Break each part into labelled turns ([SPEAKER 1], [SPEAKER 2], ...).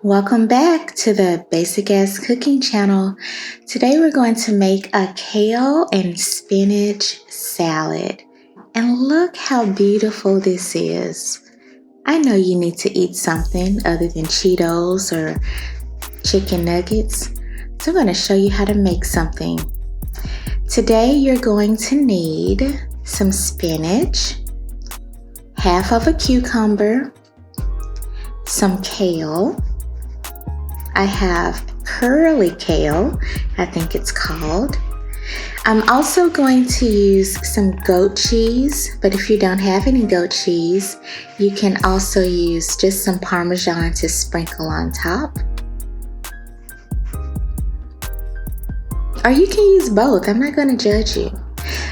[SPEAKER 1] Welcome back to the Basic Ass Cooking channel. Today we're going to make a kale and spinach salad. And look how beautiful this is. I know you need to eat something other than Cheetos or chicken nuggets. So I'm going to show you how to make something. Today you're going to need some spinach, half of a cucumber, some kale. I have curly kale, I think it's called. I'm also going to use some goat cheese, but if you don't have any goat cheese, you can also use just some Parmesan to sprinkle on top. Or you can use both, I'm not going to judge you.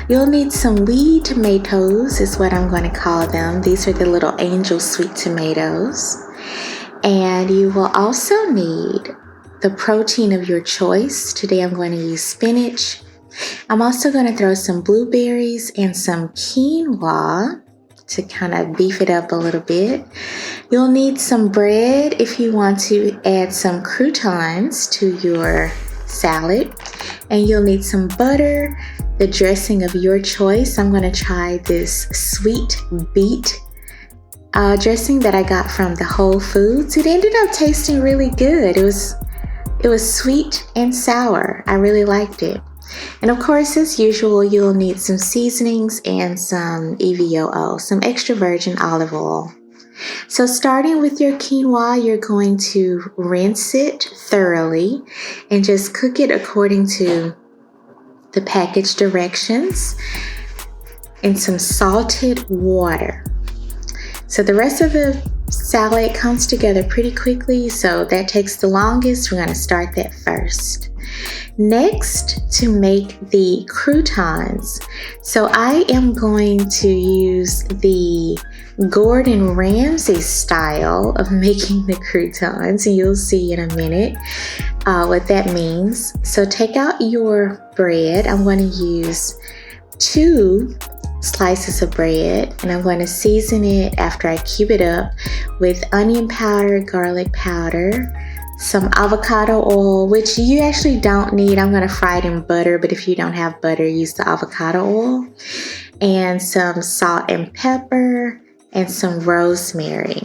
[SPEAKER 1] You'll need some wee tomatoes, is what I'm going to call them. These are the little angel sweet tomatoes. And you will also need the protein of your choice. Today I'm going to use spinach. I'm also going to throw some blueberries and some quinoa to kind of beef it up a little bit. You'll need some bread if you want to add some croutons to your salad. And you'll need some butter, the dressing of your choice. I'm going to try this sweet beet dressing that I got from the Whole Foods. It ended up tasting really good. It was sweet and sour. I really liked it. And of course, as usual, you'll need some seasonings and some EVOO, some extra virgin olive oil. So starting with your quinoa, you're going to rinse it thoroughly and just cook it according to the package directions in some salted water. So the rest of the salad comes together pretty quickly, so that takes the longest. We're going to start that first. Next, to make the croutons. So I am going to use the Gordon Ramsay style of making the croutons, and you'll see in a minute what that means. So take out your bread. I'm going to use 2 slices of bread, and I'm going to season it after I cube it up with onion powder, garlic powder, some avocado oil, which you actually don't need. I'm going to fry it in butter, but if you don't have butter, use the avocado oil, and some salt and pepper, and some rosemary.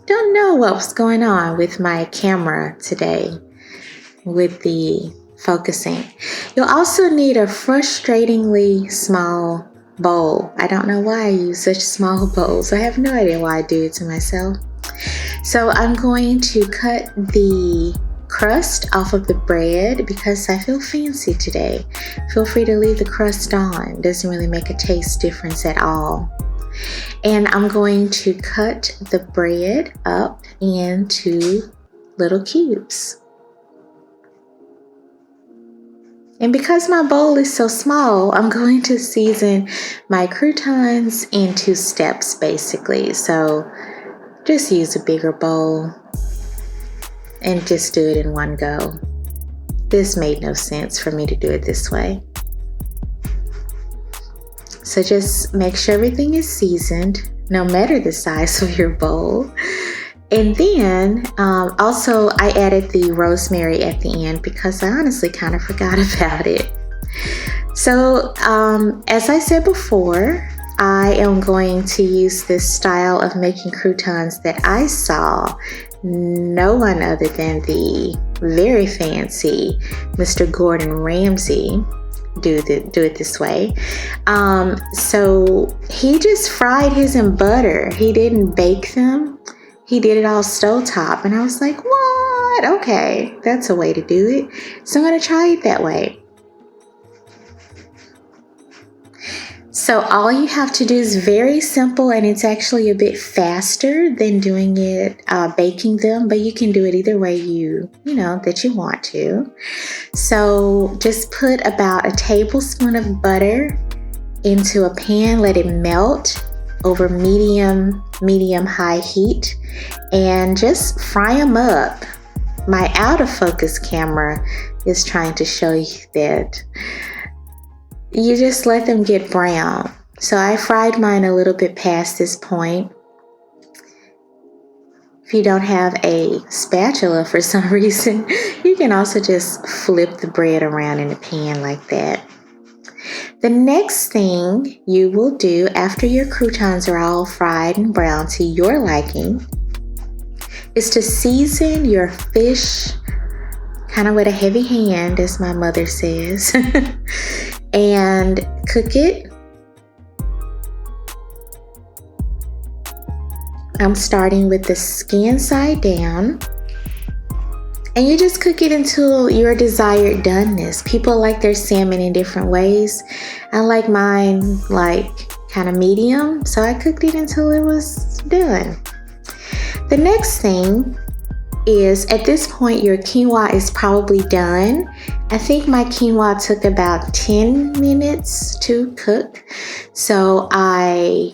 [SPEAKER 1] Don't know what was going on with my camera today with the focusing. You'll also need a frustratingly small bowl. I don't know why I use such small bowls. I have no idea why I do it to myself. So I'm going to cut the crust off of the bread because I feel fancy today. Feel free to leave the crust on. It doesn't really make a taste difference at all. And I'm going to cut the bread up into little cubes. And because my bowl is so small, I'm going to season my croutons in 2 steps basically. So just use a bigger bowl and just do it in one go. This made no sense for me to do it this way. So just make sure everything is seasoned, no matter the size of your bowl. And then also I added the rosemary at the end because I honestly kind of forgot about it. So as I said before, I am going to use this style of making croutons that I saw no one other than the very fancy Mr. Gordon Ramsay do it this way. So he just fried his in butter. He didn't bake them. He did it all stovetop, and I was like, what? Okay, that's a way to do it. So I'm going to try it that way. So all you have to do is very simple, and it's actually a bit faster than doing it baking them, but you can do it either way that you want to. So just put about a tablespoon of butter into a pan, let it melt over medium high heat, and just fry them up. My out of focus camera is trying to show you that you just let them get brown. So I fried mine a little bit past this point. If you don't have a spatula for some reason, you can also just flip the bread around in the pan like that. The next thing you will do after your croutons are all fried and brown to your liking is to season your fish kind of with a heavy hand, as my mother says, and cook it. I'm starting with the skin side down, and you just cook it until your desired doneness. People like their salmon in different ways. I like mine kind of medium, so I cooked it until it was done. The next thing is, at this point, your quinoa is probably done. I think my quinoa took about 10 minutes to cook. So I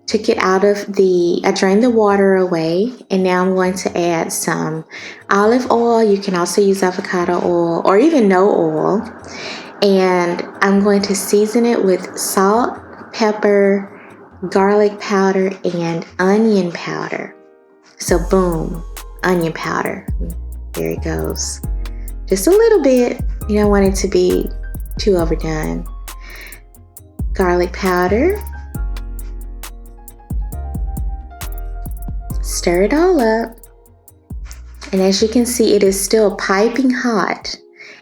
[SPEAKER 1] took it out of I drained the water away, and now I'm going to add some olive oil. You can also use avocado oil or even no oil. And I'm going to season it with salt, pepper, garlic powder, and onion powder. So boom, onion powder. There it goes. Just a little bit. You don't want it to be too overdone. Garlic powder. Stir it all up. And as you can see, it is still piping hot.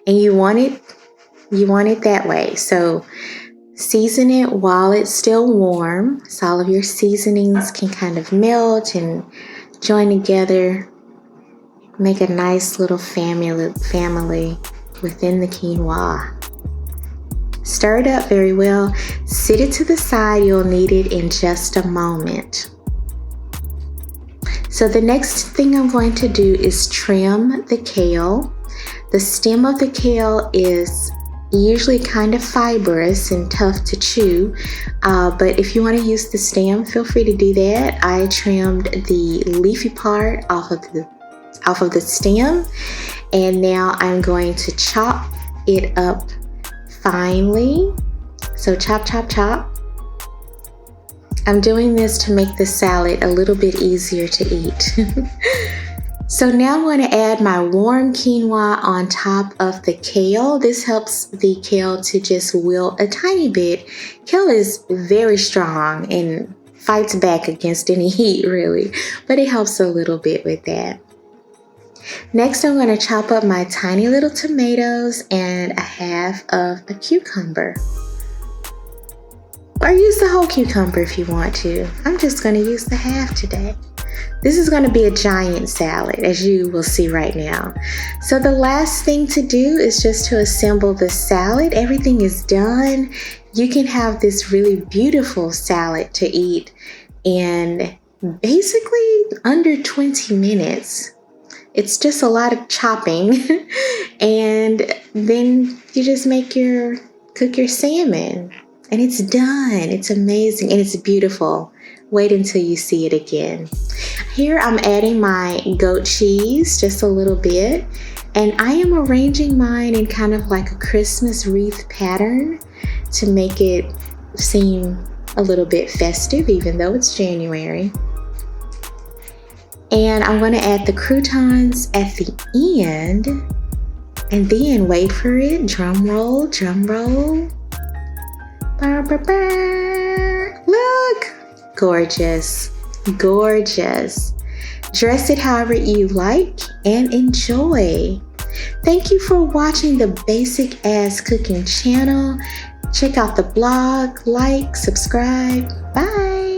[SPEAKER 1] And you want it that way. So season it while it's still warm, so all of your seasonings can kind of melt and join together. Make a nice little family within the quinoa. Stir it up very well. Sit it to the side. You'll need it in just a moment. So the next thing I'm going to do is trim the kale. The stem of the kale is usually kind of fibrous and tough to chew, but if you want to use the stem, feel free to do that. I trimmed the leafy part off of the stem, and now I'm going to chop it up finely. So chop, chop, chop. I'm doing this to make the salad a little bit easier to eat. So now I'm going to add my warm quinoa on top of the kale. This helps the kale to just wilt a tiny bit. Kale is very strong and fights back against any heat, really, but it helps a little bit with that. Next, I'm going to chop up my tiny little tomatoes and a half of a cucumber. Or use the whole cucumber if you want to. I'm just going to use the half today. This is going to be a giant salad, as you will see right now. So the last thing to do is just to assemble the salad. Everything is done. You can have this really beautiful salad to eat in basically under 20 minutes. It's just a lot of chopping. And then you just cook your salmon. And it's done. It's amazing and it's beautiful. Wait until you see it again. Here I'm adding my goat cheese, just a little bit. And I am arranging mine in kind of like a Christmas wreath pattern to make it seem a little bit festive, even though it's January. And I'm going to add the croutons at the end. And then wait for it. Drum roll, drum roll. Bah, bah, bah. Look! Gorgeous, gorgeous. Dress it however you like and enjoy. Thank you for watching the Basic As Cooking channel. Check out the blog, like, subscribe. Bye.